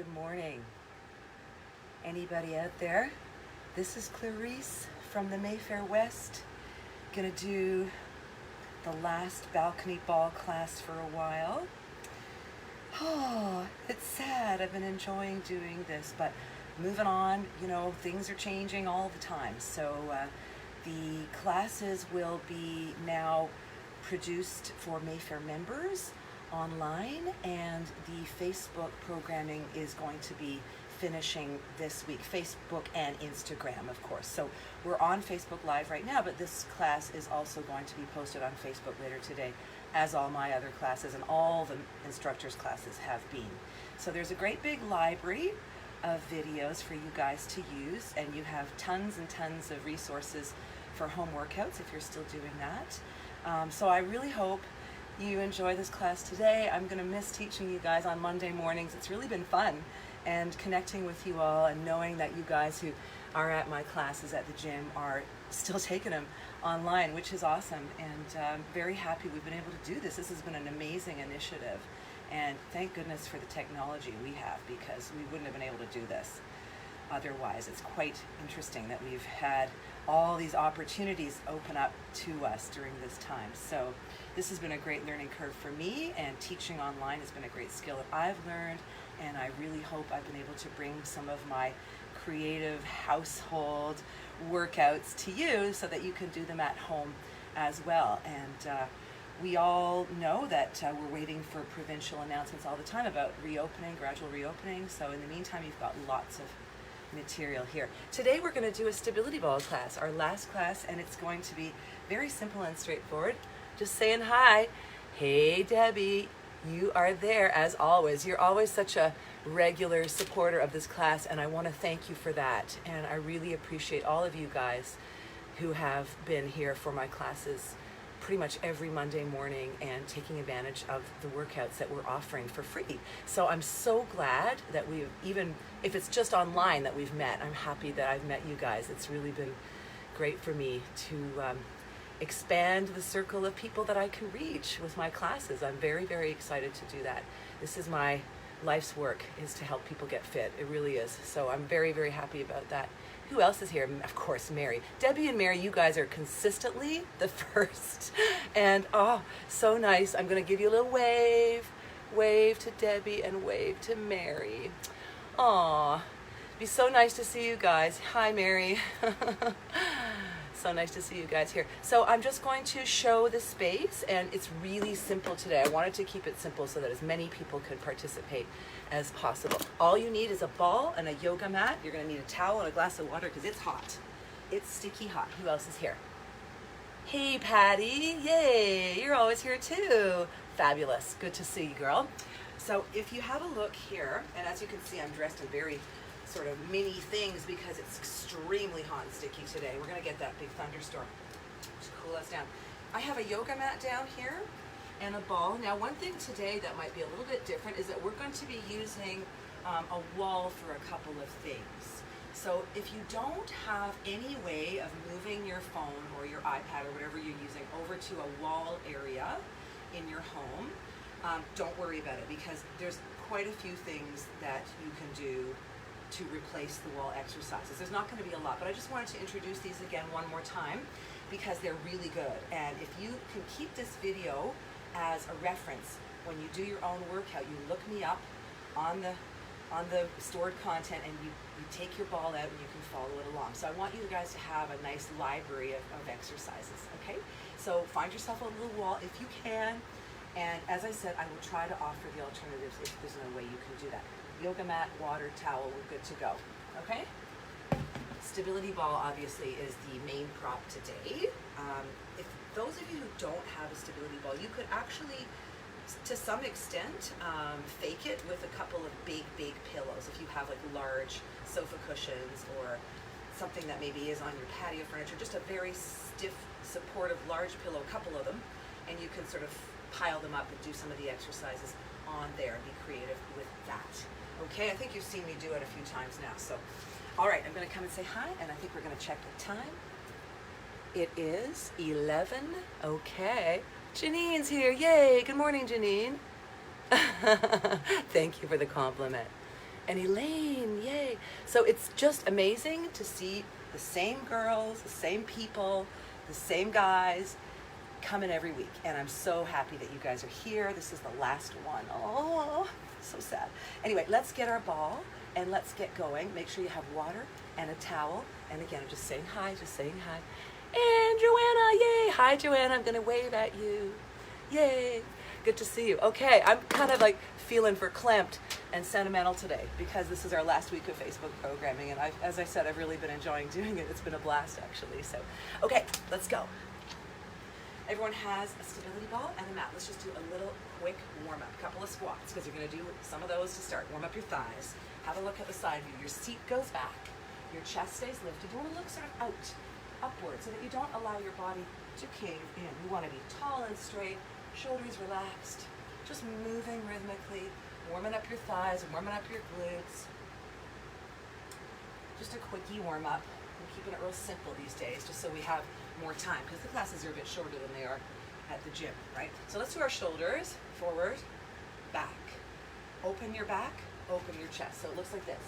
good morning. Anybody out there? This is Clarisse from the Mayfair West. Gonna do the last balcony ball class for a while. Oh, it's sad. I've been enjoying doing this, but moving on, you know, things are changing all the time. So the classes will be now produced for Mayfair members online, and the Facebook programming is going to be finishing this week. Facebook and Instagram, of course. So we're on Facebook Live right now, but this class is also going to be posted on Facebook later today, as all my other classes and all the instructors' classes have been. So there's a great big library of videos for you guys to use, and you have tons and tons of resources for home workouts if you're still doing that. So I really hope you enjoy this class today. I'm going to miss teaching you guys on Monday mornings. It's really been fun, and connecting with you all and knowing that you guys who are at my classes at the gym are still taking them online, which is awesome, and I'm very happy we've been able to do this. This has been an amazing initiative, and thank goodness for the technology we have, because we wouldn't have been able to do this otherwise. It's quite interesting that we've had all these opportunities open up to us during this time. So this has been a great learning curve for me, and teaching online has been a great skill that I've learned, and I really hope I've been able to bring some of my creative household workouts to you so that you can do them at home as well. And we all know that we're waiting for provincial announcements all the time about reopening, gradual reopening. So in the meantime, you've got lots of material here. Today we're going to do a stability ball class, our last class, and it's going to be very simple and straightforward. Just saying hi. Hey Debbie, you are there as always. You're always such a regular supporter of this class, and I want to thank you for that. And I really appreciate all of you guys who have been here for my classes pretty much every Monday morning and taking advantage of the workouts that we're offering for free. So I'm so glad that we've, even if it's just online that we've met, I'm happy that I've met you guys. It's really been great for me to expand the circle of people that I can reach with my classes. I'm very, very excited to do that. This is my life's work, is to help people get fit. It really is. So I'm very, very happy about that. Who else is here? Of course, Mary. Debbie and Mary, you guys are consistently the first. And oh, so nice. I'm going to give you a little wave. Wave to Debbie and wave to Mary. Aw, be so nice to see you guys. Hi, Mary. So nice to see you guys here. So I'm just going to show the space, and it's really simple today. I wanted to keep it simple so that as many people could participate as possible. All you need is a ball and a yoga mat. You're going to need a towel and a glass of water because it's hot. It's sticky hot. Who else is here? Hey, Patty. Yay, you're always here too. Fabulous. Good to see you, girl. So if you have a look here, and as you can see, I'm dressed in very sort of mini things because it's extremely hot and sticky today. We're going to get that big thunderstorm to cool us down. I have a yoga mat down here and a ball. Now, one thing today that might be a little bit different is that we're going to be using a wall for a couple of things. So if you don't have any way of moving your phone or your iPad or whatever you're using over to a wall area in your home, don't worry about it, because there's quite a few things that you can do to replace the wall exercises. There's not going to be a lot, but I just wanted to introduce these again one more time because they're really good. And if you can keep this video as a reference when you do your own workout, you look me up on the stored content, and you take your ball out and you can follow it along. So I want you guys to have a nice library of exercises, okay? So find yourself a little wall if you can, and as I said, I will try to offer the alternatives if there's no way you can do that. Yoga mat, water, towel, we're good to go, okay? Stability ball obviously is the main prop today. If those of you who don't have a stability ball, you could actually, to some extent, fake it with a couple of big pillows. If you have like large sofa cushions or something that maybe is on your patio furniture, just a very stiff, supportive, large pillow, a couple of them, and you can sort of pile them up and do some of the exercises on there and be creative with that. Okay, I think you've seen me do it a few times now. So, all right, I'm going to come and say hi, and I think we're going to check the time. It is 11. Okay. Janine's here. Yay. Good morning, Janine. Thank you for the compliment. And Elaine, yay. So it's just amazing to see the same girls, the same people, the same guys coming every week. And I'm so happy that you guys are here. This is the last one. Oh, so sad. Anyway, let's get our ball and let's get going. Make sure you have water and a towel. And again, I'm just saying hi, just saying hi. And Joanna, yay. Hi, Joanna. I'm going to wave at you. Yay. Good to see you. Okay, I'm kind of like feeling verklempt and sentimental today because this is our last week of Facebook programming, and as I said, I've really been enjoying doing it. It's been a blast, actually. So, okay, let's go. Everyone has a stability ball and a mat. Let's just do a little quick warm-up. A couple of squats because you're going to do some of those to start. Warm up your thighs. Have a look at the side view. Your seat goes back. Your chest stays lifted. You want to look sort of out, upward, so that you don't allow your body to cave in. You want to be tall and straight. Shoulders relaxed, just moving rhythmically, warming up your thighs, warming up your glutes. Just a quickie warm up. We're keeping it real simple these days, just so we have more time, because the classes are a bit shorter than they are at the gym, right? So let's do our shoulders, forward, back. Open your back, open your chest. So it looks like this.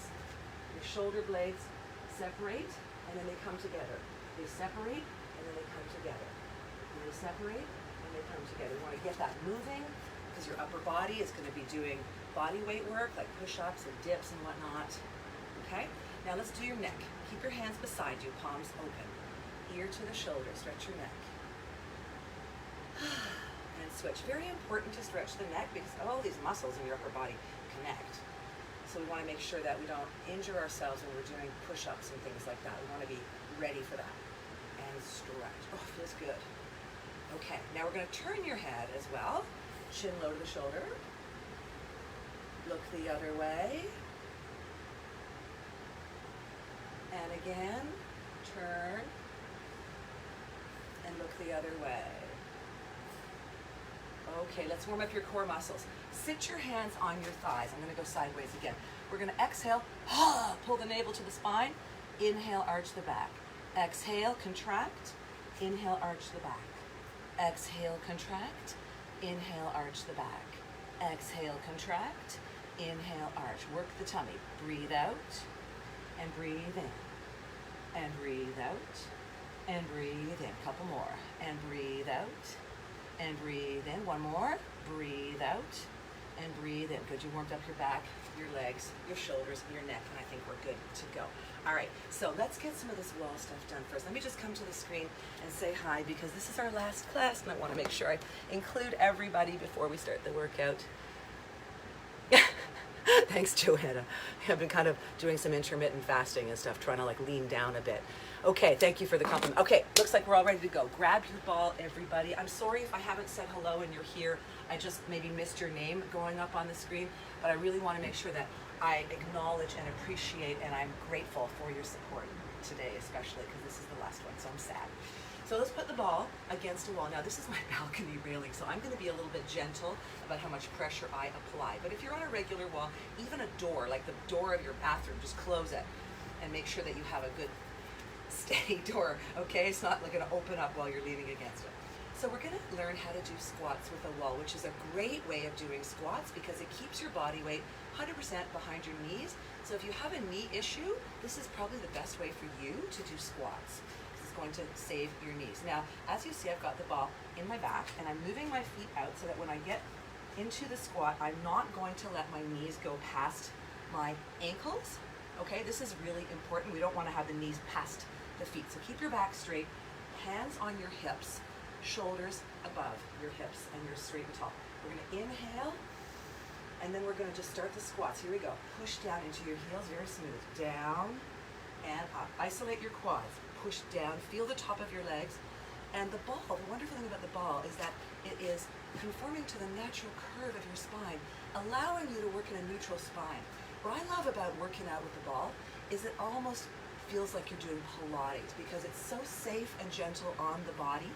Your shoulder blades separate, and then they come together. They separate, and then they come together. And they separate, they come together. You want to get that moving because your upper body is going to be doing body weight work like push-ups and dips and whatnot. Okay? Now let's do your neck. Keep your hands beside you, palms open. Ear to the shoulder. Stretch your neck. And switch. Very important to stretch the neck because all these muscles in your upper body connect. So we want to make sure that we don't injure ourselves when we're doing push-ups and things like that. We want to be ready for that. And stretch. Oh, feels good. Okay, now we're going to turn your head as well. Chin low to the shoulder. Look the other way. And again, turn. And look the other way. Okay, let's warm up your core muscles. Sit your hands on your thighs. I'm going to go sideways again. We're going to exhale. Pull the navel to the spine. Inhale, arch the back. Exhale, contract. Inhale, arch the back. Exhale, contract. Inhale, arch the back. Exhale, contract. Inhale, arch. Work the tummy. Breathe out and breathe in. And breathe out and breathe in. Couple more. And breathe out and breathe in. One more. Breathe out and breathe in. Good. You warmed up your back, your legs, your shoulders, your neck, and I think we're good to go. All right, so let's get some of this wall stuff done first. Let me just come to the screen and say hi because this is our last class and I want to make sure I include everybody before we start the workout. Thanks, Joanna. I've been kind of doing some intermittent fasting and stuff, trying to like lean down a bit. Okay, thank you for the compliment. Okay, looks like we're all ready to go. Grab your ball, everybody. I'm sorry if I haven't said hello and you're here. I just maybe missed your name going up on the screen, but I really want to make sure that I acknowledge and appreciate and I'm grateful for your support today, especially because this is the last one, so I'm sad. So let's put the ball against a wall. Now this is my balcony railing, so I'm going to be a little bit gentle about how much pressure I apply. But if you're on a regular wall, even a door, like the door of your bathroom, just close it and make sure that you have a good steady door, okay? It's not like going to open up while you're leaning against it. So we're going to learn how to do squats with a wall, which is a great way of doing squats because it keeps your body weight 100% behind your knees. So if you have a knee issue, this is probably the best way for you to do squats. It's going to save your knees. Now, as you see, I've got the ball in my back and I'm moving my feet out so that when I get into the squat, I'm not going to let my knees go past my ankles. Okay, this is really important. We don't want to have the knees past the feet. So keep your back straight, hands on your hips, shoulders above your hips, and you're straight and tall. We're going to inhale, and then we're going to just start the squats. Here we go. Push down into your heels, very smooth. Down and up. Isolate your quads. Push down. Feel the top of your legs. And the ball, the wonderful thing about the ball is that it is conforming to the natural curve of your spine, allowing you to work in a neutral spine. What I love about working out with the ball is it almost feels like you're doing Pilates because it's so safe and gentle on the body.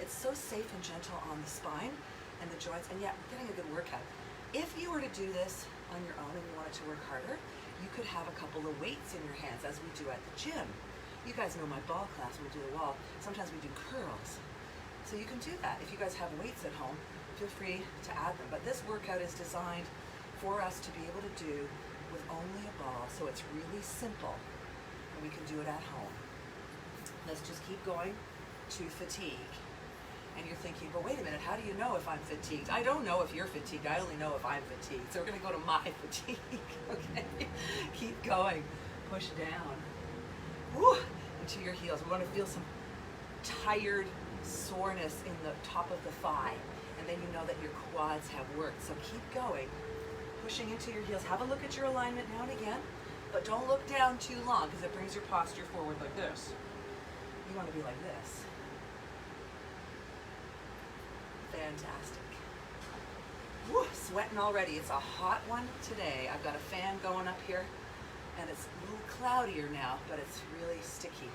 It's so safe and gentle on the spine and the joints, and yet we're getting a good workout. If you were to do this on your own and you wanted to work harder, you could have a couple of weights in your hands as we do at the gym. You guys know my ball class when we do the wall. Sometimes we do curls. So you can do that. If you guys have weights at home, feel free to add them. But this workout is designed for us to be able to do with only a ball, so it's really simple, and we can do it at home. Let's just keep going to fatigue. And you're thinking, but wait a minute, how do you know if I'm fatigued? I don't know if you're fatigued, I only know if I'm fatigued. So we're gonna go to my fatigue, okay? Keep going, push down. Woo, into your heels. We wanna feel some tired soreness in the top of the thigh. And then you know that your quads have worked. So keep going, pushing into your heels. Have a look at your alignment now and again, but don't look down too long because it brings your posture forward like this. You wanna be like this. Fantastic. Woo, sweating already. It's a hot one today. I've got a fan going up here and it's a little cloudier now, but it's really sticky.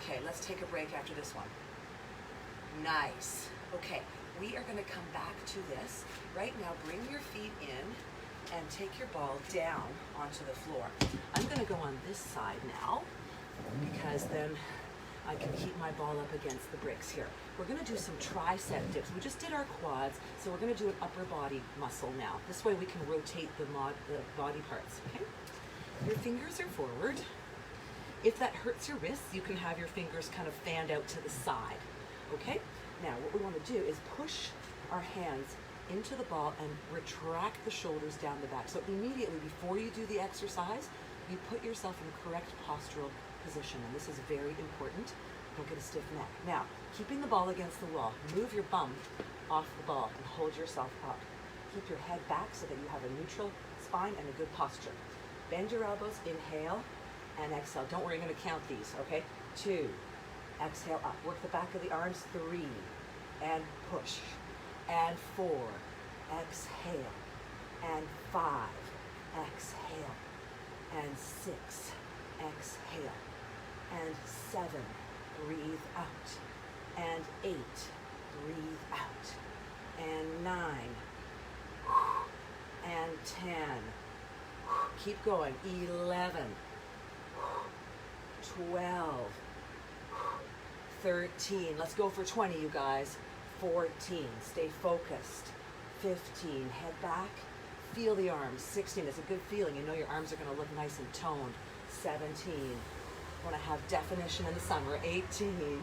Okay, let's take a break after this one. Nice. Okay, we are gonna come back to this. Right now, bring your feet in and take your ball down onto the floor. I'm gonna go on this side now because then I can keep my ball up against the bricks here. We're gonna do some tricep dips. We just did our quads, so we're gonna do an upper body muscle now. This way we can rotate the body parts, okay? Your fingers are forward. If that hurts your wrists, you can have your fingers kind of fanned out to the side, okay? Now, what we wanna do is push our hands into the ball and retract the shoulders down the back. So immediately before you do the exercise, you put yourself in a correct postural position, and this is very important. Don't get a stiff neck. Now, keeping the ball against the wall, move your bum off the ball and hold yourself up. Keep your head back so that you have a neutral spine and a good posture. Bend your elbows, inhale and exhale. Don't worry, I'm gonna count these, okay? 2, exhale up. Work the back of the arms, 3, and push. And 4, exhale. And 5, exhale. And 6, exhale. And 7, breathe out. And 8, breathe out. And 9, and 10. Keep going. 11, 12, 13. Let's go for 20, you guys. 14, stay focused. 15, head back. Feel the arms. 16, it's a good feeling. You know your arms are gonna look nice and toned. 17, wanna have definition in the summer. 18,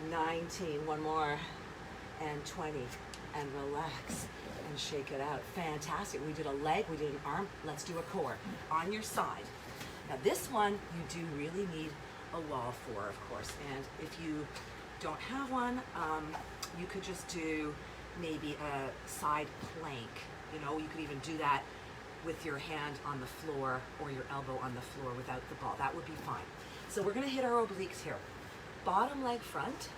19, one more, and 20, and relax and shake it out. Fantastic. We did a leg, we did an arm. Let's do a core on your side. Now this one you do really need a wall for, of course, and if you don't have one, you could just do maybe a side plank. You know, you could even do that with your hand on the floor or your elbow on the floor without the ball. That would be fine. So we're gonna hit our obliques here. Bottom leg front,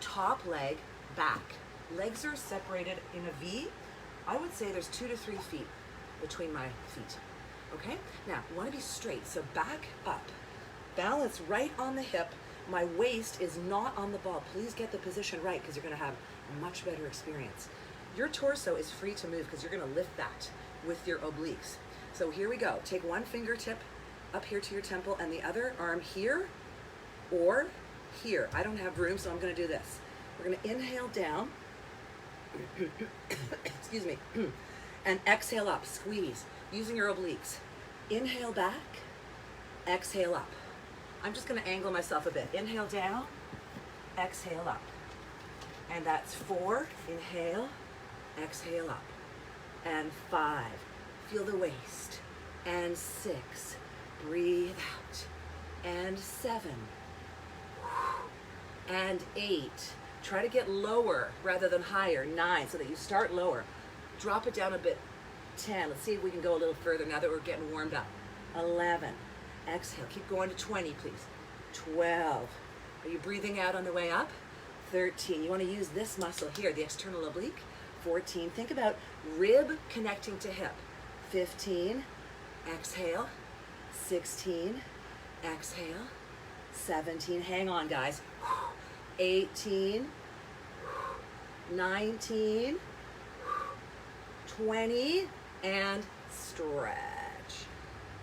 top leg back. Legs are separated in a V. I would say there's 2 to 3 feet between my feet. Okay? Now, you wanna be straight, so back up. Balance right on the hip. My waist is not on the ball. Please get the position right because you're gonna have a much better experience. Your torso is free to move because you're gonna lift that with your obliques. So here we go. Take one fingertip up here to your temple and the other arm here or here. I don't have room, so I'm gonna do this. We're gonna inhale down, excuse me, and exhale up, squeeze, using your obliques. Inhale back, exhale up. I'm just gonna angle myself a bit. Inhale down, exhale up. And that's 4, inhale, exhale up. And 5, feel the waist. And 6, breathe out. And 7, and 8. Try to get lower rather than higher. 9, so that you start lower. Drop it down a bit. 10, let's see if we can go a little further now that we're getting warmed up. 11, exhale, keep going to 20, please. 12, are you breathing out on the way up? 13, you wanna use this muscle here, the external oblique. 14, think about rib connecting to hip. 15, exhale. 16, exhale. 17, hang on guys. 18, 19, 20, and stretch.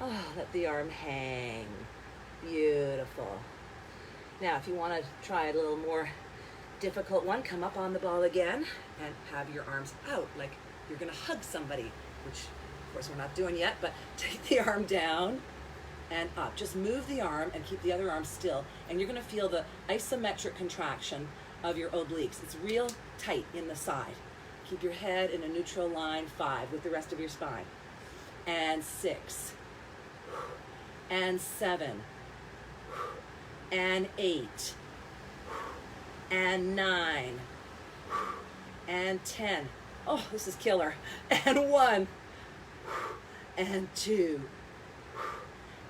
Oh, let the arm hang. Beautiful. Now, if you want to try a little more difficult one, come up on the ball again and have your arms out like you're gonna hug somebody, which of course we're not doing yet, but take the arm down and up. Just move the arm and keep the other arm still, and you're gonna feel the isometric contraction of your obliques. It's real tight in the side. Keep your head in a neutral line, 5 with the rest of your spine. And 6, and 7, and 8, and 9, and 10. Oh, this is killer. And 1, and 2,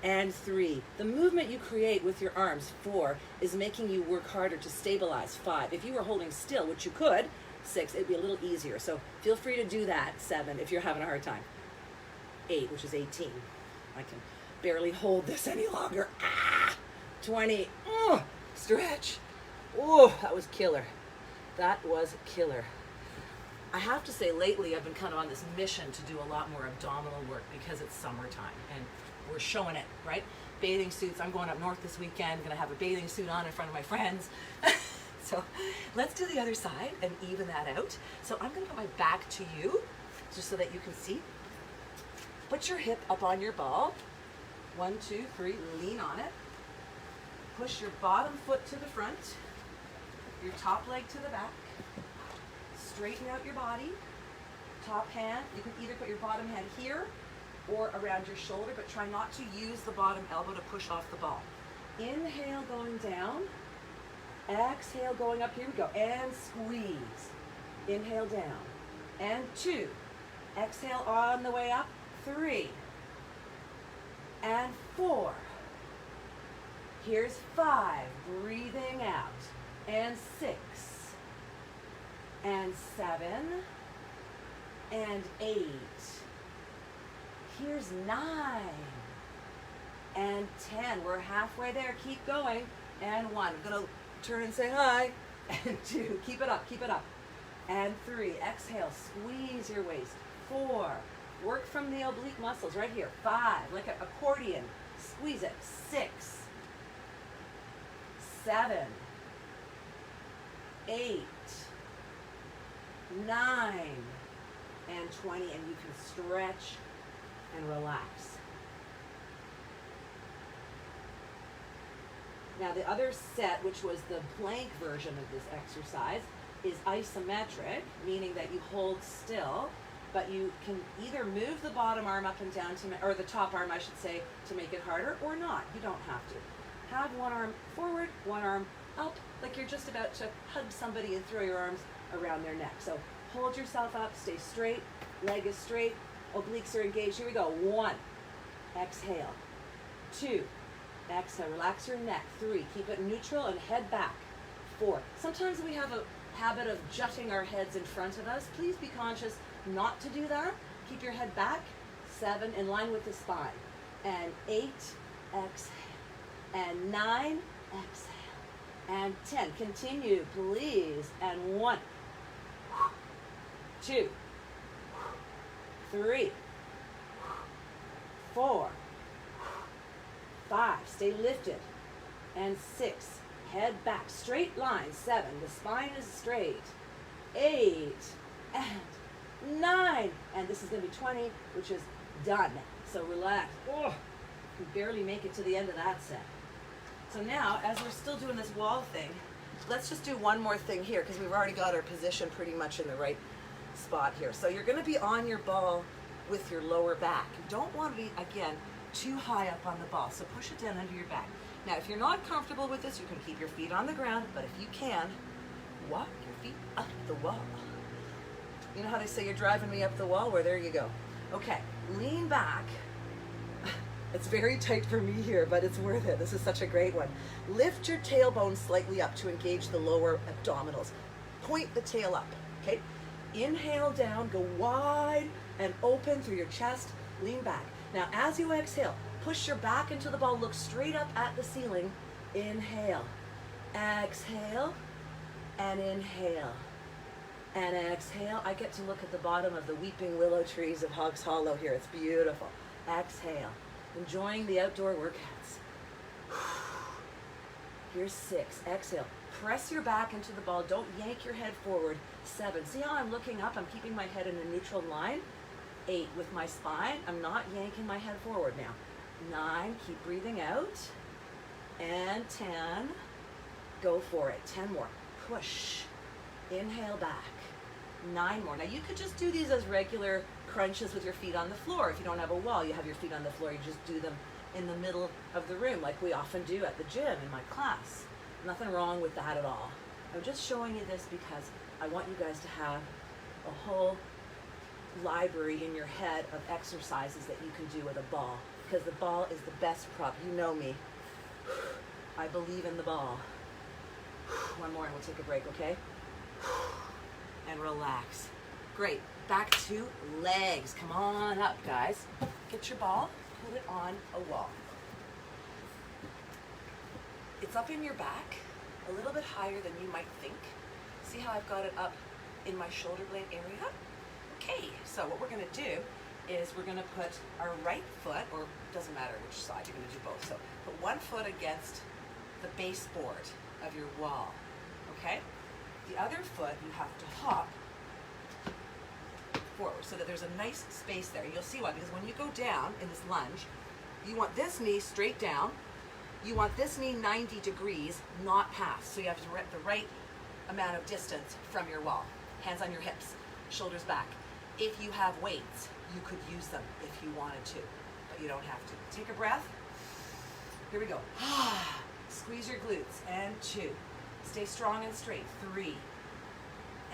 and 3. The movement you create with your arms, 4, is making you work harder to stabilize. 5. If you were holding still, which you could, 6, it'd be a little easier. So feel free to do that. 7, if you're having a hard time. 8, which is 18. I can barely hold this any longer. 20. Stretch. Oh, that was killer. That was killer. I have to say, lately I've been kind of on this mission to do a lot more abdominal work because it's summertime and we're showing it, right? Bathing suits. I'm going up north this weekend. Going to have a bathing suit on in front of my friends. So let's do the other side and even that out. So I'm going to put my back to you just so that you can see. Put your hip up on your ball. 1, 2, 3, lean on it. Push your bottom foot to the front, your top leg to the back. Straighten out your body. Top hand, you can either put your bottom hand here or around your shoulder, but try not to use the bottom elbow to push off the ball. Inhale, going down. Exhale, going up. Here we go. And squeeze. Inhale, down. And 2. Exhale on the way up. 3. And 4. Here's 5. Breathing out. And 6. And 7. And 8. Here's 9. And 10. We're halfway there. Keep going. And 1. I'm going to turn and say hi. And 2. Keep it up. Keep it up. And 3. Exhale. Squeeze your waist. 4. Work from the oblique muscles right here. 5. Like an accordion. Squeeze it. 6. 7. 8. 9. And 20. And you can stretch and relax. Now the other set, which was the plank version of this exercise, is isometric, meaning that you hold still, but you can either move the bottom arm up and down, or the top arm, I should say, to make it harder, or not. You don't have to. Have one arm forward, one arm up, like you're just about to hug somebody and throw your arms around their neck. So hold yourself up, stay straight, leg is straight, obliques are engaged. Here we go. 1, exhale. 2, exhale, relax your neck. 3, keep it neutral and head back. 4, sometimes we have a habit of jutting our heads in front of us. Please be conscious not to do that. Keep your head back. 7, in line with the spine. And 8, exhale. And 9, exhale. And 10, continue, please. And 1, 2, 3, 4, 5, stay lifted. And 6, head back, straight line. 7, the spine is straight. 8, and 9, and this is going to be 20, which is done. So relax. Oh, you can barely make it to the end of that set. So now, as we're still doing this wall thing, let's just do one more thing here, because we've already got our position pretty much in the right spot here. So you're going to be on your ball with your lower back. You don't want to be, again, too high up on the ball, so push it down under your back. Now, if you're not comfortable with this, you can keep your feet on the ground, but if you can, walk your feet up the wall. You know how they say you're driving me up the wall? Well, there you go. Okay, lean back. It's very tight for me here, but it's worth it. This is such a great one. Lift your tailbone slightly up to engage the lower abdominals. Point the tail up, okay? Inhale down, go wide and open through your chest, lean back. Now, as you exhale, push your back into the ball, look straight up at the ceiling. Inhale, exhale, and inhale. And exhale. I get to look at the bottom of the weeping willow trees of Hogs Hollow here. It's beautiful. Exhale. Enjoying the outdoor workouts. Here's 6. Exhale. Press your back into the ball. Don't yank your head forward. 7. See how I'm looking up? I'm keeping my head in a neutral line. 8 with my spine. I'm not yanking my head forward now. 9, keep breathing out. And 10, go for it. 10 more. Push. Inhale back. 9 more. Now you could just do these as regular crunches with your feet on the floor. If you don't have a wall, you have your feet on the floor. You just do them in the middle of the room like we often do at the gym in my class. Nothing wrong with that at all. I'm just showing you this because I want you guys to have a whole library in your head of exercises that you can do with a ball, because the ball is the best prop. You know me. I believe in the ball. One more and we'll take a break, okay? And relax. Great. Back to legs. Come on up, guys. Get your ball, put it on a wall. It's up in your back, a little bit higher than you might think. See how I've got it up in my shoulder blade area? Okay, so what we're gonna do is we're gonna put our right foot, or doesn't matter which side, you're gonna do both. So put one foot against the baseboard of your wall, okay? The other foot you have to hop forward so that there's a nice space there. You'll see why, because when you go down in this lunge, you want this knee straight down. You want this knee 90 degrees, not past. So you have to get the right amount of distance from your wall. Hands on your hips, shoulders back. If you have weights, you could use them if you wanted to, but you don't have to. Take a breath. Here we go. Squeeze your glutes. And 2. Stay strong and straight. 3.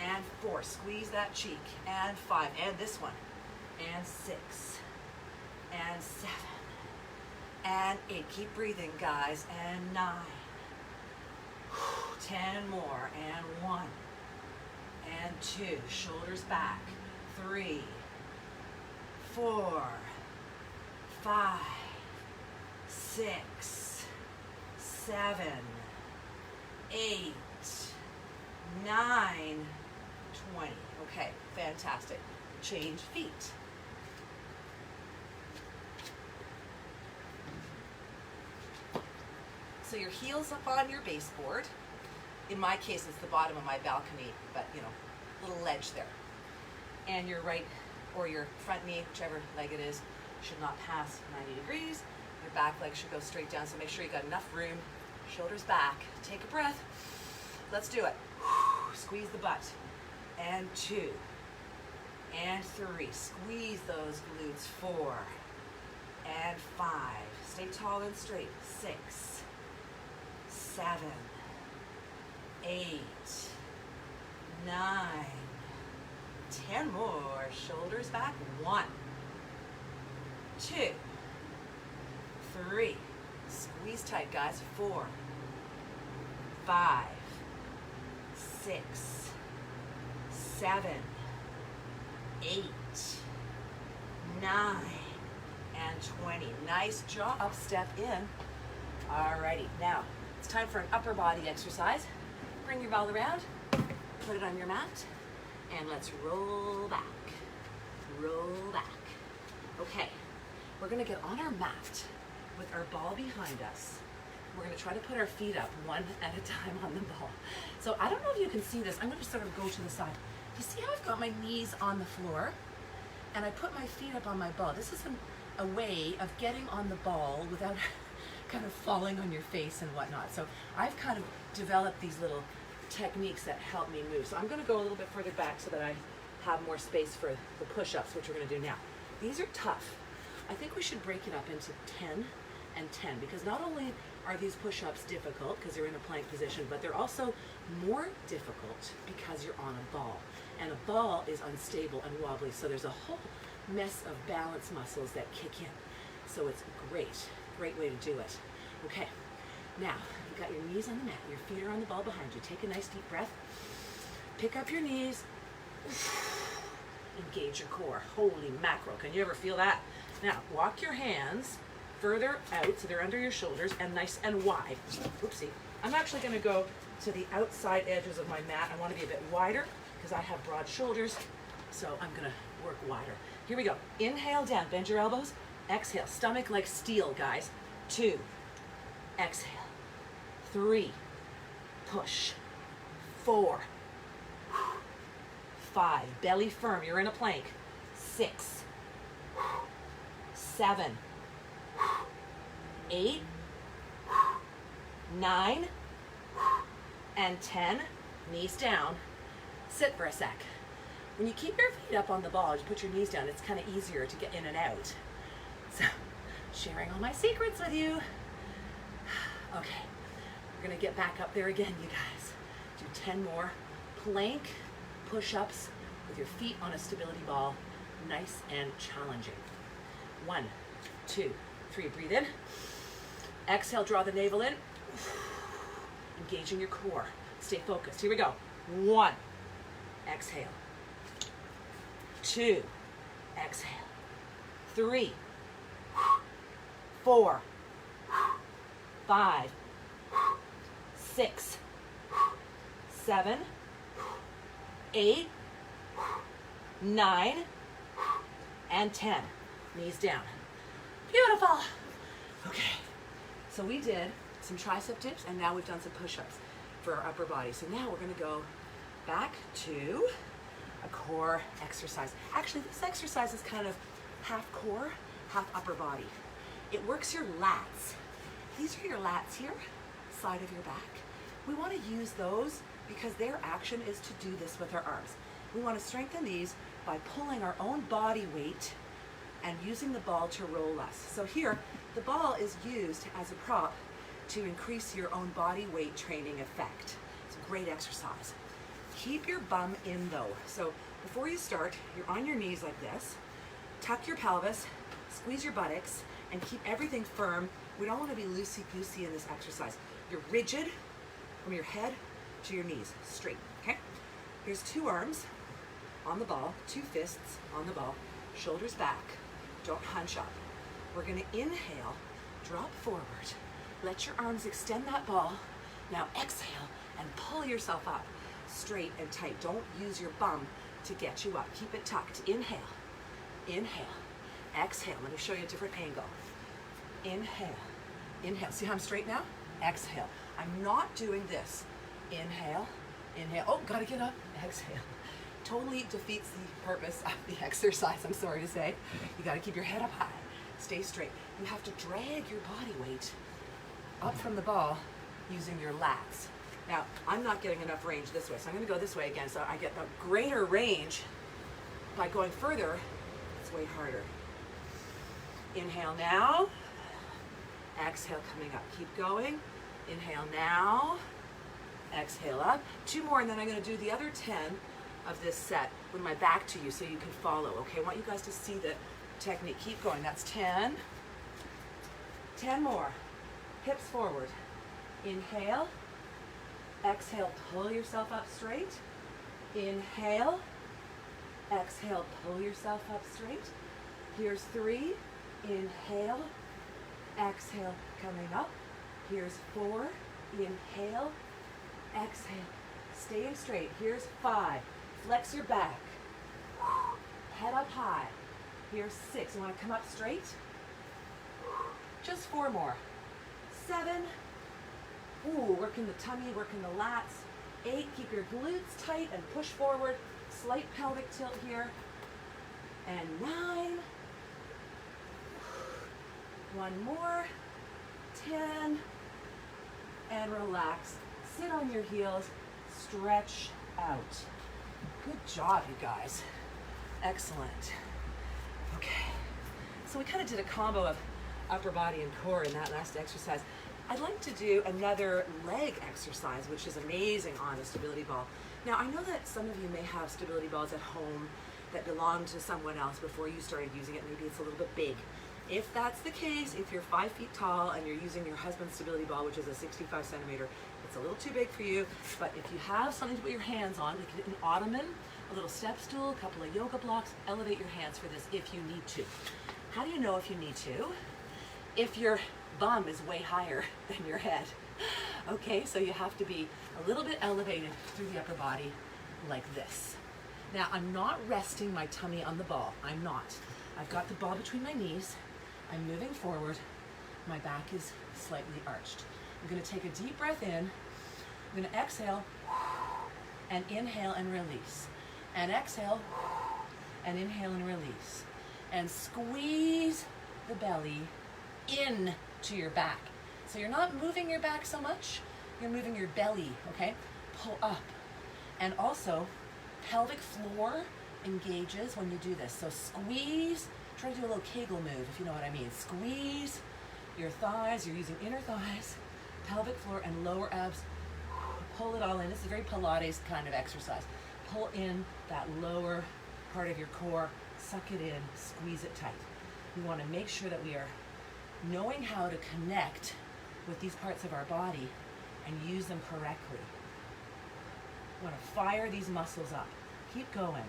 And 4. Squeeze that cheek. And 5. And this one. And 6. And 7. And 8. Keep breathing, guys. And 9. 10 more. And 1. And 2. Shoulders back. 3. 4. 5. 6. 7. 8. 9. 20. Okay, fantastic. Change feet. So your heels up on your baseboard. In my case, it's the bottom of my balcony, but you know, little ledge there. And your right or your front knee, whichever leg it is, should not pass 90 degrees. Your back leg should go straight down, so make sure you got enough room. Shoulders back. Take a breath. Let's do it. Squeeze the butt. And 2. And 3. Squeeze those glutes. 4. And 5. Stay tall and straight. 6. 7. 8. 9. 10 more. Shoulders back. 1. 2. 3. Squeeze tight, guys. 4. 5. 6. 7. 8. 9. And 20. Nice job. Up, step in. Alrighty, now it's time for an upper body exercise. Bring your ball around, put it on your mat, and let's roll back. Roll back. Okay, we're gonna get on our mat with our ball behind us. We're gonna try to put our feet up one at a time on the ball. So I don't know if you can see this. I'm gonna sort of go to the side. You see how I've got my knees on the floor? And I put my feet up on my ball. This is a way of getting on the ball without kind of falling on your face and whatnot. So I've kind of developed these little techniques that help me move. So I'm gonna go a little bit further back so that I have more space for the push-ups, which we're gonna do now. These are tough. I think we should break it up into 10 and 10, because not only are these push-ups difficult because you're in a plank position, but they're also more difficult because you're on a ball. And a ball is unstable and wobbly, so there's a whole mess of balance muscles that kick in. So it's great way to do it. Okay, now you've got your knees on the mat, your feet are on the ball behind you. Take a nice deep breath. Pick up your knees. Engage your core. Holy mackerel, can you ever feel that? Now, walk your hands further out so they're under your shoulders and nice and wide. Oopsie. I'm actually gonna go to the outside edges of my mat. I wanna be a bit wider because I have broad shoulders, so I'm gonna work wider. Here we go. Inhale down, bend your elbows. Exhale, stomach like steel, guys. 2, exhale. 3, push. 4, 5, belly firm, you're in a plank. 6, 7, 8, 9, and 10. Knees down. Sit for a sec. When you keep your feet up on the ball, you put your knees down, it's kind of easier to get in and out. So, sharing all my secrets with you. Okay, we're gonna get back up there again, you guys. Do 10 more plank push-ups with your feet on a stability ball. Nice and challenging. 1, 2, 3, breathe in. Exhale, draw the navel in. Engaging your core. Stay focused. Here we go. 1, exhale. 2, exhale. 3, 4, 5, 6, 7, 8, 9, and 10. Knees down. Beautiful. Okay, so we did some tricep dips and now we've done some push-ups for our upper body. So now we're gonna go back to a core exercise. Actually, this exercise is kind of half core, half upper body. It works your lats. These are your lats here, side of your back. We want to use those because their action is to do this with our arms. We want to strengthen these by pulling our own body weight and using the ball to roll us. So here, the ball is used as a prop to increase your own body weight training effect. It's a great exercise. Keep your bum in though. So before you start, you're on your knees like this. Tuck your pelvis, squeeze your buttocks, and keep everything firm. We don't want to be loosey-goosey in this exercise. You're rigid from your head to your knees, straight, okay? Here's 2 arms on the ball, 2 fists on the ball, shoulders back. Don't hunch up. We're gonna inhale, drop forward, let your arms extend that ball. Now exhale and pull yourself up, straight and tight. Don't use your bum to get you up. Keep it tucked. Inhale, inhale, exhale. Let me show you a different angle. Inhale, inhale. See how I'm straight now? Exhale. I'm not doing this. Inhale, inhale. Oh, gotta get up. Exhale. Totally defeats the purpose of the exercise, I'm sorry to say. You gotta keep your head up high. Stay straight. You have to drag your body weight up from the ball using your lats. Now, I'm not getting enough range this way, so I'm gonna go this way again so I get a greater range. By going further, it's way harder. Inhale now. Exhale, coming up. Keep going. Inhale now. Exhale up. 2 more, and then I'm gonna do the other 10 of this set with my back to you so you can follow, okay? I want you guys to see the technique. Keep going. That's 10. 10 more. Hips forward. Inhale. Exhale, pull yourself up straight. Inhale. Exhale, pull yourself up straight. Here's 3. Inhale. Exhale, coming up. Here's 4. Inhale. Exhale. Staying straight. Here's 5. Flex your back. Head up high. Here's 6. You want to come up straight? Just 4 more. 7. Ooh, working the tummy, working the lats. 8. Keep your glutes tight and push forward. Slight pelvic tilt here. And 9. 1 more. 10. And relax. Sit on your heels. Stretch out. Good job, you guys. Excellent. Okay. So we kind of did a combo of upper body and core in that last exercise. I'd like to do another leg exercise, which is amazing on a stability ball. Now, I know that some of you may have stability balls at home that belong to someone else before you started using it. Maybe it's a little bit big. If that's the case, if you're 5 feet tall and you're using your husband's stability ball, which is a 65 centimeter, it's a little too big for you. But if you have something to put your hands on, like an ottoman, a little step stool, a couple of yoga blocks, elevate your hands for this if you need to. How do you know if you need to? If your bum is way higher than your head. Okay, so you have to be a little bit elevated through the upper body like this. Now, I'm not resting my tummy on the ball. I'm not. I've got the ball between my knees. I'm moving forward. My back is slightly arched. I'm going to take a deep breath in. You're gonna exhale and inhale and release. And exhale and inhale and release. And squeeze the belly in to your back. So you're not moving your back so much, you're moving your belly, okay? Pull up. And also, pelvic floor engages when you do this. So squeeze, try to do a little Kegel move, if you know what I mean. Squeeze your thighs, you're using inner thighs, pelvic floor and lower abs. Pull it all in. This is a very Pilates kind of exercise. Pull in that lower part of your core, suck it in, squeeze it tight. We want to make sure that we are knowing how to connect with these parts of our body and use them correctly. We want to fire these muscles up. Keep going.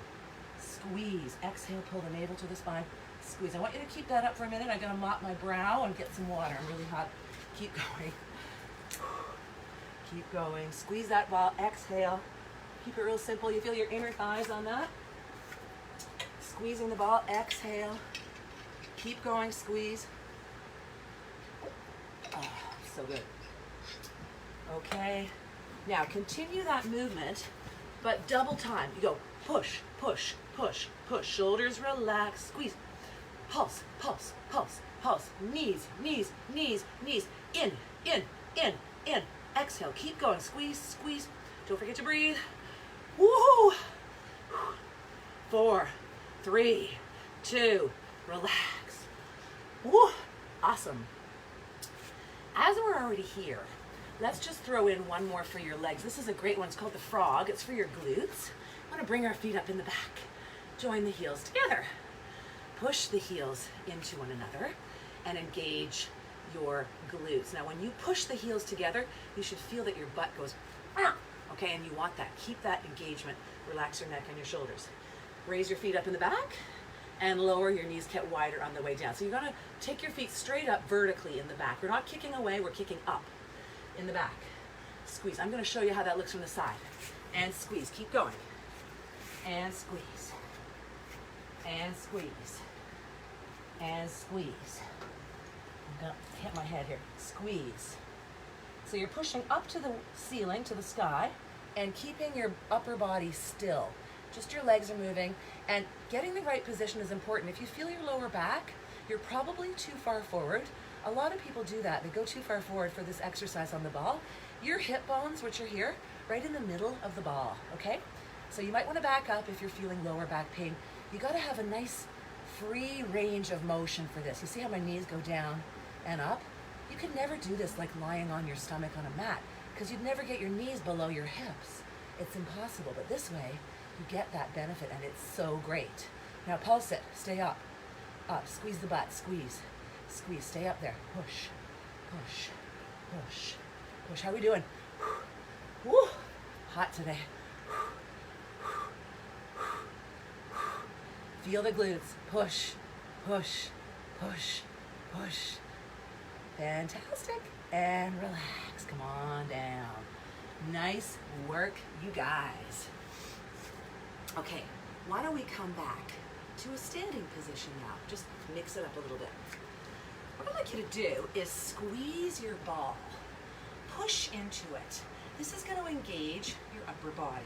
Squeeze. Exhale, pull the navel to the spine. Squeeze. I want you to keep that up for a minute. I'm going to mop my brow and get some water. I'm really hot. Keep going. Keep going. Squeeze that ball. Exhale. Keep it real simple. You feel your inner thighs on that? Squeezing the ball. Exhale. Keep going. Squeeze. Oh, so good. Okay. Now continue that movement, but double time. You go push, push, push, push. Shoulders relax. Squeeze. Pulse, pulse, pulse, pulse. Knees, knees, knees, knees. In, in, in, in. Exhale. Keep going. Squeeze, squeeze. Don't forget to breathe. Woohoo! 4, 3, 2, relax. Woo! Awesome. As we're already here, let's just throw in one more for your legs. This is a great one. It's called the frog. It's for your glutes. I want to bring our feet up in the back. Join the heels together. Push the heels into one another and engage your glutes. Now, when you push the heels together, you should feel that your butt goes, okay, and you want that. Keep that engagement. Relax your neck and your shoulders. Raise your feet up in the back and lower your knees, get wider on the way down. So you're gonna take your feet straight up vertically in the back. We're not kicking away, we're kicking up in the back. Squeeze. I'm gonna show you how that looks from the side. And squeeze, keep going. And squeeze. And squeeze. And squeeze. I'm gonna hit my head here. Squeeze. So you're pushing up to the ceiling, to the sky, and keeping your upper body still. Just your legs are moving, and getting the right position is important. If you feel your lower back, you're probably too far forward. A lot of people do that. They go too far forward for this exercise on the ball. Your hip bones, which are here, right in the middle of the ball, okay? So you might want to back up if you're feeling lower back pain. You got to have a nice free range of motion for this. You see how my knees go down and up? You could never do this like lying on your stomach on a mat because you'd never get your knees below your hips. It's impossible, but this way, you get that benefit, and it's so great. Now pulse it, stay up, up, squeeze the butt, squeeze, squeeze, stay up there, push, push, push, push. How are we doing? Woo, hot today. Feel the glutes, push, push, push, push. Fantastic, and relax, come on down. Nice work, you guys. Okay, why don't we come back to a standing position now? Just mix it up a little bit. What I'd like you to do is squeeze your ball. Push into it. This is going to engage your upper body.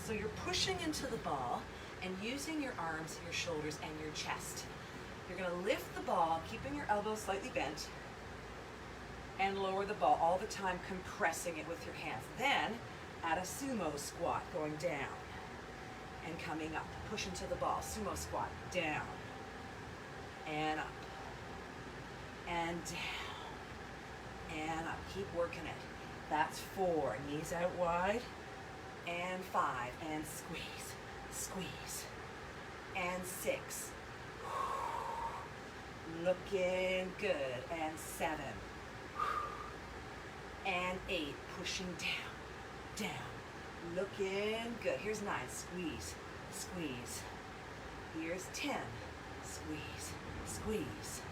So you're pushing into the ball and using your arms, your shoulders, and your chest. You're going to lift the ball, keeping your elbows slightly bent, and lower the ball all the time, compressing it with your hands. Then add a sumo squat, going down and coming up. Push into the ball, sumo squat, down and up and down and up. Keep working it. That's 4, knees out wide, and 5, and squeeze, squeeze, and 6, looking good, and 7, and 8, pushing down, down, looking good. Here's 9, squeeze, squeeze. Here's 10, squeeze, squeeze.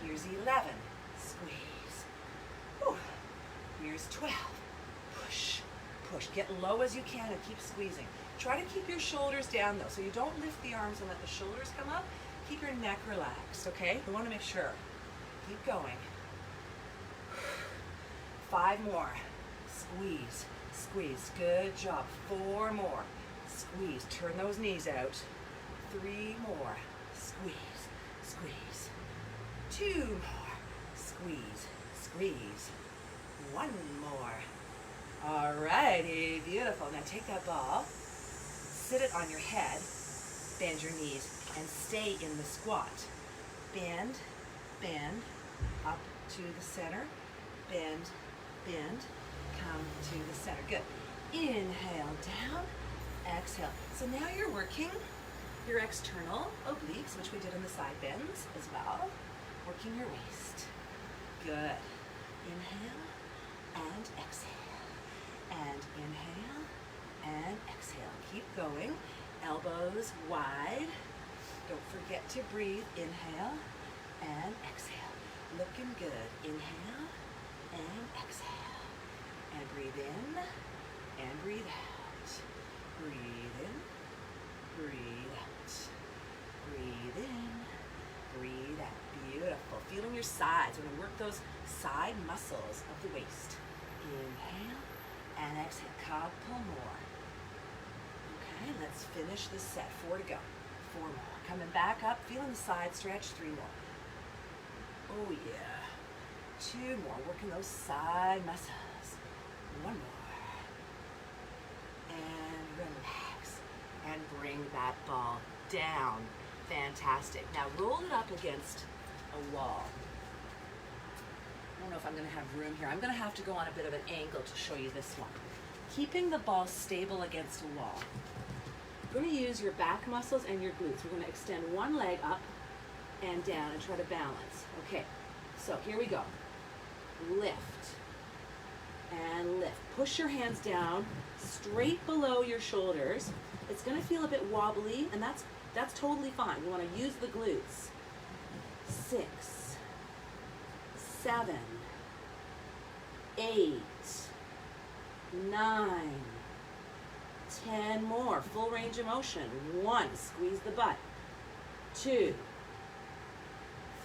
Here's 11, squeeze. Whew. Here's 12, push, push. Get low as you can and keep squeezing. Try to keep your shoulders down though, so you don't lift the arms and let the shoulders come up. Keep your neck relaxed, okay? We want to make sure. Keep going. 5 more. Squeeze, Squeeze, good job. 4 more. Squeeze, turn those knees out. 3 more. Squeeze, squeeze. 2 more. Squeeze, squeeze. 1 more. Alrighty, beautiful. Now take that ball, sit it on your head, bend your knees, and stay in the squat. Bend, bend, up to the center, bend, bend, come to the center. Good. Inhale, down, exhale. So now you're working your external obliques, which we did in the side bends as well. Working your waist. Good. Inhale and exhale. And inhale and exhale. Keep going. Elbows wide. Don't forget to breathe. Inhale and exhale. Looking good. Inhale and exhale. And breathe in and breathe out. Breathe in, breathe out. Breathe in, breathe out. Beautiful. Feeling your sides. We're going to work those side muscles of the waist. Inhale and exhale. Couple more. Okay, let's finish this set. 4 to go. 4 more. Coming back up, feeling the side stretch. 3 more. Oh yeah. 2 more. Working those side muscles. 1 more. And relax. And bring that ball down. Fantastic. Now roll it up against a wall. I don't know if I'm going to have room here. I'm going to have to go on a bit of an angle to show you this one. Keeping the ball stable against a wall. You're going to use your back muscles and your glutes. We're going to extend one leg up and down and try to balance. Okay, so here we go. Lift and lift. Push your hands down straight below your shoulders. It's going to feel a bit wobbly, and that's totally fine. You want to use the glutes. 6, 7, 8, 9, 10 more. Full range of motion. 1, squeeze the butt. 2,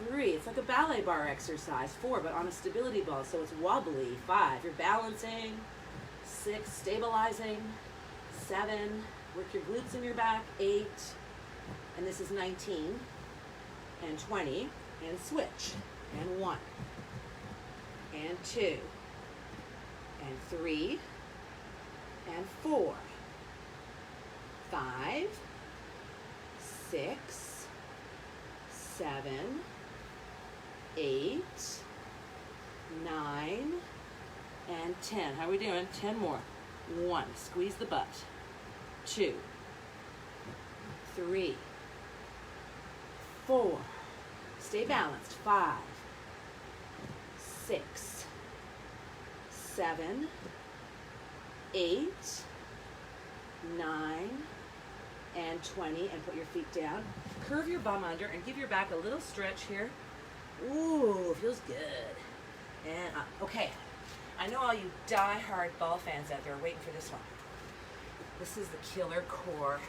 3, it's like a ballet bar exercise. 4, but on a stability ball, so it's wobbly. 5, you're balancing. 6, stabilizing. 7, work your glutes in your back. 8, and this is 19, and 20, and switch. And 1, and 2, and 3, and 4, 5, 6, 7, 8, 9, and 10. How are we doing? 10 more. 1, squeeze the butt. 2, 3, 4, stay balanced. 5, 6, 7, 8, 9, and 20, and put your feet down. Curve your bum under and give your back a little stretch here. Ooh, feels good. And up. Okay, I know all you die-hard ball fans out there are waiting for this one. This is the killer core,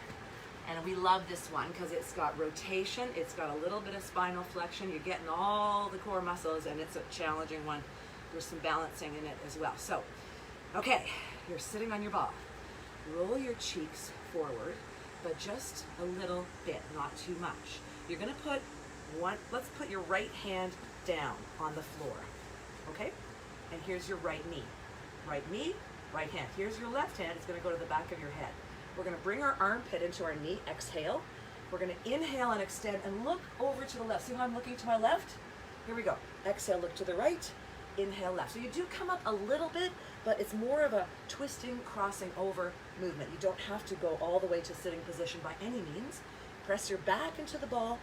and we love this one because it's got rotation, it's got a little bit of spinal flexion, you're getting all the core muscles, and it's a challenging one. There's some balancing in it as well. So, okay, you're sitting on your ball. Roll your cheeks forward, but just a little bit, not too much. You're gonna put let's put your right hand down on the floor, okay? And here's your right knee. Right knee, right hand. Here's your left hand, it's gonna go to the back of your head. We're gonna bring our armpit into our knee, exhale. We're gonna inhale and extend and look over to the left. See how I'm looking to my left? Here we go. Exhale, look to the right, inhale left. So you do come up a little bit, but it's more of a twisting, crossing over movement. You don't have to go all the way to sitting position by any means. Press your back into the ball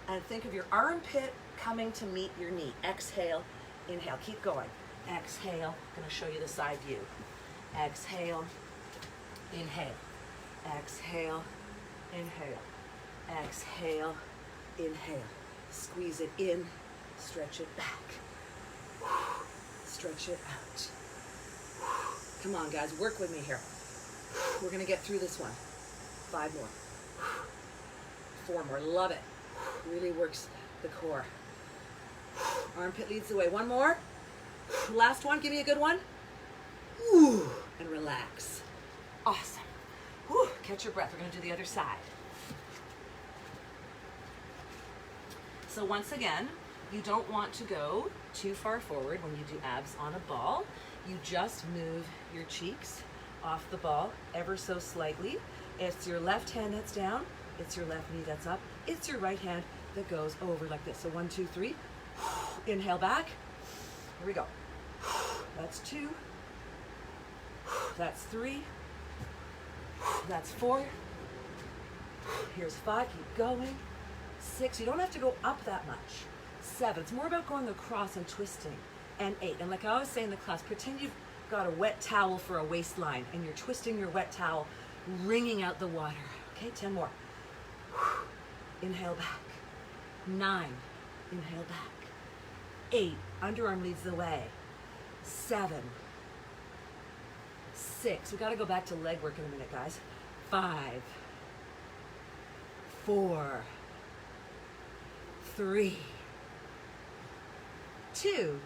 and think of your armpit coming to meet your knee. Exhale, inhale, keep going. Exhale, I'm gonna show you the side view. Exhale, inhale. Exhale, inhale. Exhale, inhale. Squeeze it in, stretch it back. Stretch it out. Come on, guys, work with me here. We're gonna get through this one. 5 more. 4 more, love it. Really works the core. Armpit leads the way. 1 more. Last one, give me a good one. Ooh, and relax. Awesome. Whew, catch your breath. We're gonna do the other side. So once again, you don't want to go too far forward when you do abs on a ball. You just move your cheeks off the ball ever so slightly. It's your left hand that's down, it's your left knee that's up, it's your right hand that goes over like this. So 1, 2, 3. Inhale back. Here we go. That's 2. That's 3. That's 4. Here's 5. Keep going. 6. You don't have to go up that much. 7. It's more about going across and twisting. And 8. And like I always say in the class, pretend you've got a wet towel for a waistline and you're twisting your wet towel, wringing out the water. Okay, 10 more. Inhale back. 9. Inhale back. 8. Underarm leads the way. 7. 6. We got to go back to leg work in a minute, guys. 5. 4. 3. 2.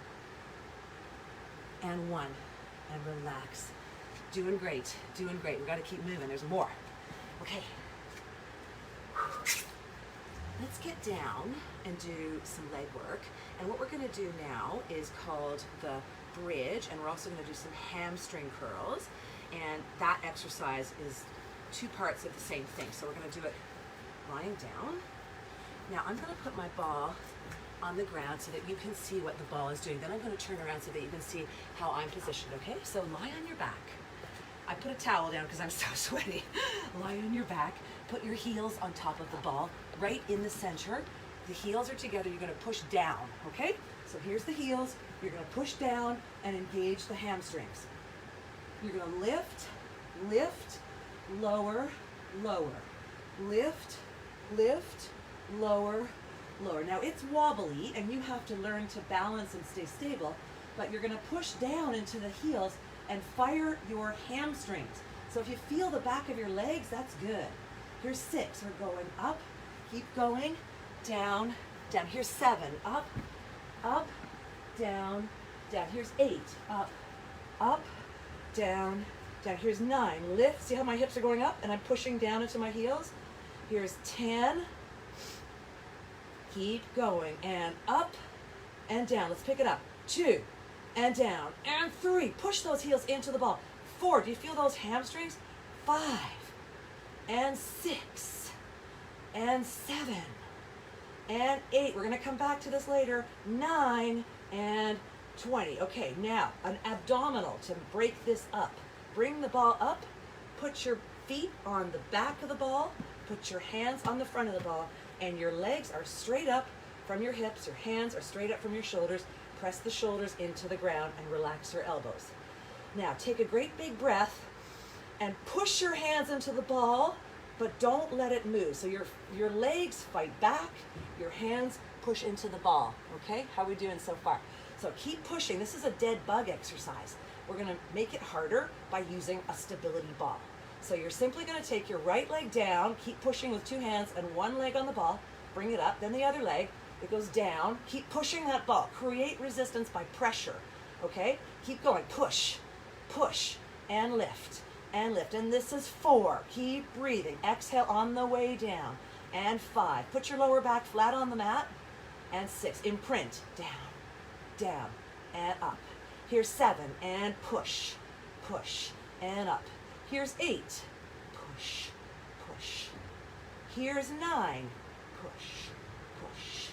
And 1. And relax. Doing great. Doing great. We got to keep moving. There's more. Okay. Let's get down and do some leg work. And what we're going to do now is called the bridge, and we're also going to do some hamstring curls. And that exercise is 2 parts of the same thing. So we're going to do it lying down. Now I'm going to put my ball on the ground so that you can see what the ball is doing. Then I'm going to turn around so that you can see how I'm positioned, okay? So lie on your back. I put a towel down because I'm so sweaty. Lie on your back. Put your heels on top of the ball, right in the center. The heels are together. You're going to push down, okay? So here's the heels. You're going to push down and engage the hamstrings. You're going to lift, lift, lower, lower. Lift, lift, lower, lower. Now it's wobbly and you have to learn to balance and stay stable, but you're going to push down into the heels and fire your hamstrings. So if you feel the back of your legs, that's good. Here's 6. We're going up, keep going, down, down. Here's 7. Up, up, down, down. Here's 8. Up, up, down, down. Here's 9. Lift. See how my hips are going up and I'm pushing down into my heels? Here's 10. Keep going. And up and down. Let's pick it up. 2. And down. And 3. Push those heels into the ball. 4. Do you feel those hamstrings? 5. And 6. And 7. And 8. We're going to come back to this later. 9 and 20. Okay, now an abdominal to break this up. Bring the ball up. Put your feet on the back of the ball. Put your hands on the front of the ball. And your legs are straight up from your hips. Your hands are straight up from your shoulders. Press the shoulders into the ground and relax your elbows. Now take a great big breath and push your hands into the ball, but don't let it move. So your legs fight back, your hands push into the ball. Okay, how are we doing so far? So keep pushing. This is a dead bug exercise. We're going to make it harder by using a stability ball. So you're simply going to take your right leg down, keep pushing with 2 hands and 1 leg on the ball, bring it up, then the other leg, it goes down, keep pushing that ball, create resistance by pressure, okay? Keep going, push, push, and lift, and lift. And this is 4, keep breathing, exhale on the way down, and 5, put your lower back flat on the mat, and 6, imprint, down, down, and up. Here's 7, and push, push, and up. Here's 8, push, push. Here's 9, push, push.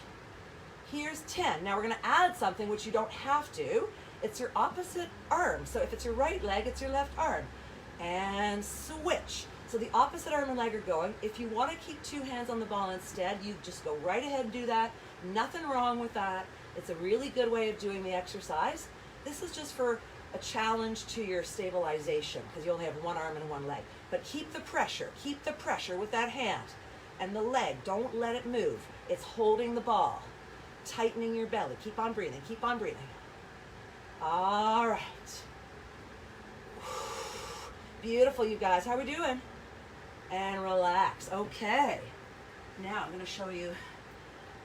Here's 10. Now we're going to add something which you don't have to. It's your opposite arm. So if it's your right leg, it's your left arm. And switch. So the opposite arm and leg are going. If you want to keep 2 hands on the ball instead, you just go right ahead and do that. Nothing wrong with that. It's a really good way of doing the exercise. This is just for a challenge to your stabilization because you only have 1 arm and 1 leg. But keep the pressure with that hand and the leg. Don't let it move. It's holding the ball, tightening your belly. Keep on breathing, keep on breathing. All right. Beautiful, you guys. How are we doing? And relax. Okay. Now I'm going to show you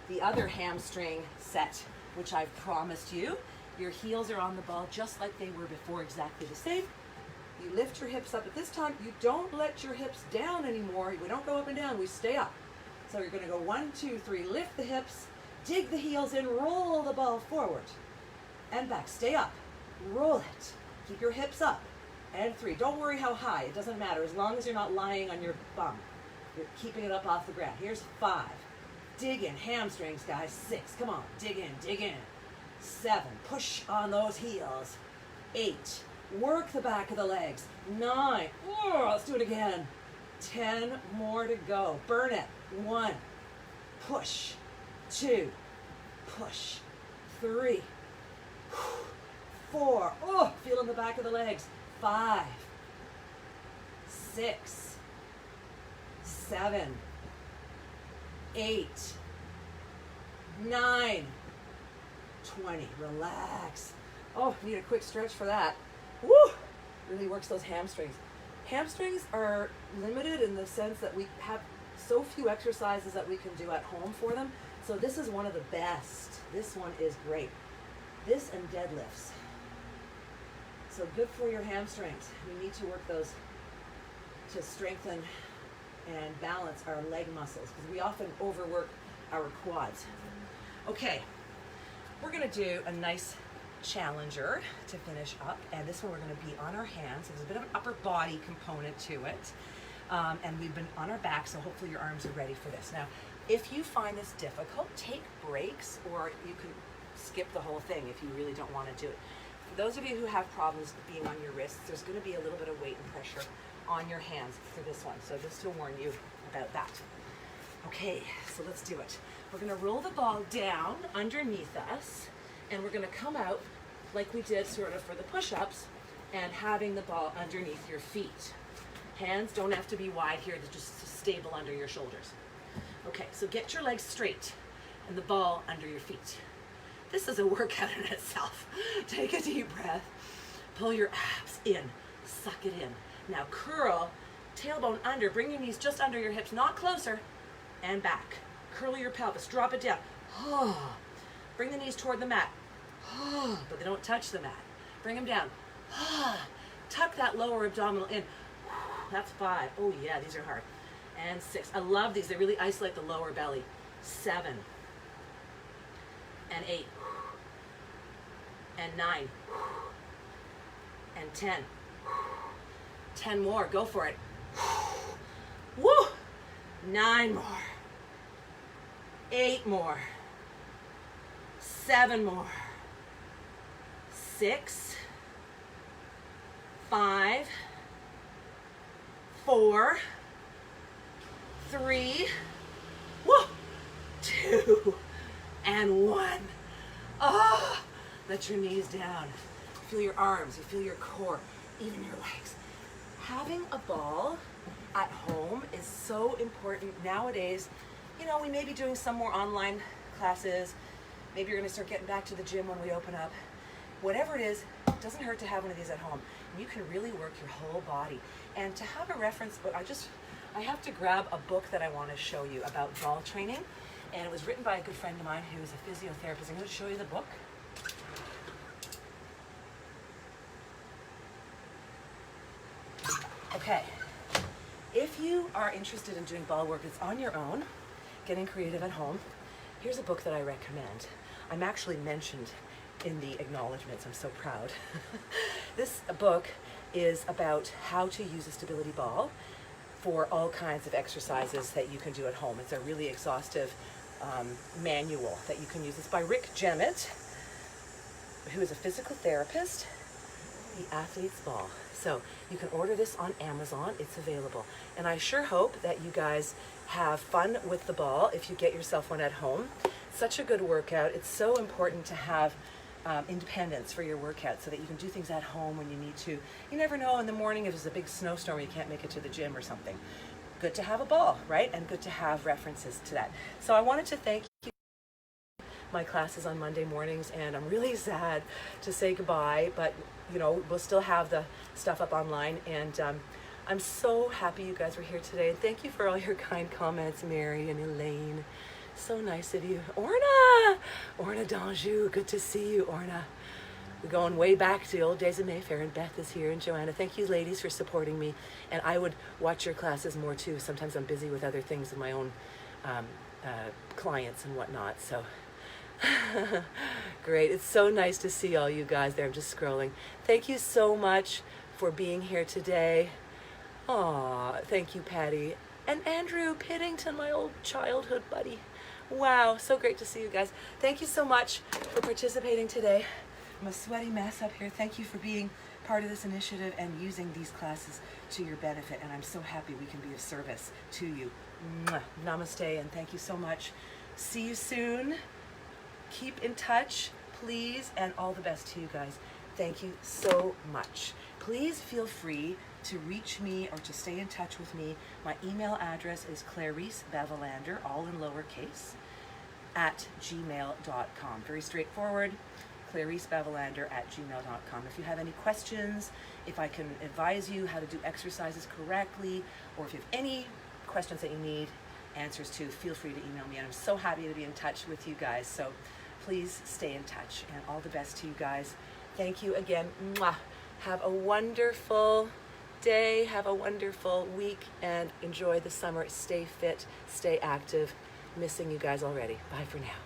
the other hamstring set, which I've promised you. Your heels are on the ball just like they were before, exactly the same. You lift your hips up. At this time, you don't let your hips down anymore. We don't go up and down, we stay up. So you're gonna go 1, 2, 3, lift the hips, dig the heels in, roll the ball forward and back. Stay up, roll it. Keep your hips up. And 3, don't worry how high, it doesn't matter as long as you're not lying on your bum. You're keeping it up off the ground. Here's 5. Dig in, hamstrings, guys. 6, come on, dig in, dig in. 7, push on those heels. 8, work the back of the legs. 9, let's do it again. 10 more to go. Burn it. 1, push. 2, push. 3, 4, feeling the back of the legs. 5, 6, 7, 8, 9, 20. Relax. Need a quick stretch for that. Woo! Really works those hamstrings. Hamstrings are limited in the sense that we have so few exercises that we can do at home for them. So this is one of the best. This one is great. This and deadlifts. So good for your hamstrings. We need to work those to strengthen and balance our leg muscles because we often overwork our quads. Okay, we're gonna do a nice challenger to finish up, and this one we're going to be on our hands. There's a bit of an upper body component to it, and we've been on our back, so hopefully your arms are ready for this. Now, if you find this difficult, take breaks, or you can skip the whole thing if you really don't want to do it. For those of you who have problems being on your wrists, there's going to be a little bit of weight and pressure on your hands for this one, so just to warn you about that. Okay, so let's do it. We're going to roll the ball down underneath us, and we're going to come out like we did sort of for the push-ups and having the ball underneath your feet. Hands don't have to be wide here, they're just stable under your shoulders. Okay, so get your legs straight and the ball under your feet. This is a workout in itself. Take a deep breath, pull your abs in, suck it in. Now curl, tailbone under, bring your knees just under your hips, not closer, and back. Curl your pelvis, drop it down. Bring the knees toward the mat. But they don't touch the mat. Bring them down. Tuck that lower abdominal in. That's 5. Oh yeah, these are hard. And 6. I love these. They really isolate the lower belly. 7. And 8. And 9. And 10. 10 more. Go for it. Woo! 9 more. 8 more. 7 more. 6, 5, 4, 3, 2, and 1. Let your knees down. Feel your arms, you feel your core, even your legs. Having a ball at home is so important nowadays. You know, we may be doing some more online classes. Maybe you're going to start getting back to the gym when we open up. Whatever it is, it doesn't hurt to have one of these at home. And you can really work your whole body. And to have a reference book, I have to grab a book that I want to show you about ball training. And it was written by a good friend of mine who is a physiotherapist. I'm going to show you the book. Okay, if you are interested in doing ball work that's on your own, getting creative at home, here's a book that I recommend. I'm actually mentioned in the acknowledgements. I'm so proud. This book is about how to use a stability ball for all kinds of exercises that you can do at home. It's a really exhaustive manual that you can use. It's by Rick Jemmett, who is a physical therapist, The Athlete's Ball. So you can order this on Amazon. It's available. And I sure hope that you guys have fun with the ball if you get yourself one at home. Such a good workout. It's so important to have independence for your workout so that you can do things at home when you need to. You never know in the morning if there's a big snowstorm you can't make it to the gym or something. Good to have a ball, right? And good to have references to that. So I wanted to thank you. My classes on Monday mornings, and I'm really sad to say goodbye, but you know, we'll still have the stuff up online, and I'm so happy you guys were here today. And thank you for all your kind comments, Mary and Elaine. So nice of you. Orna d'Anjou, good to see you, Orna. we're going way back to the old days of Mayfair, and Beth is here, and Joanna. Thank you, ladies, for supporting me. And I would watch your classes more too. Sometimes I'm busy with other things in my own clients and whatnot. So great. It's so nice to see all you guys there. I'm just scrolling. Thank you so much for being here today. Aw, thank you, Patty. And Andrew Piddington, my old childhood buddy. Wow, so great to see you guys. Thank you so much for participating today. I'm a sweaty mess up here. Thank you for being part of this initiative and using these classes to your benefit. And I'm so happy we can be of service to you. Mwah. Namaste, and thank you so much. See you soon. Keep in touch, please, and all the best to you guys. Thank you so much. Please feel free to reach me or to stay in touch with me. My email address is Clarisse Bevelander, all in lowercase, @gmail.com. Very straightforward. ClarisseBevelander@gmail.com. If you have any questions, if I can advise you how to do exercises correctly, or if you have any questions that you need answers to, feel free to email me. And I'm so happy to be in touch with you guys. So please stay in touch, and all the best to you guys. Thank you again. Mwah. Have a wonderful day. Have a wonderful week, and enjoy the summer. Stay fit, stay active. Missing you guys already. Bye for now.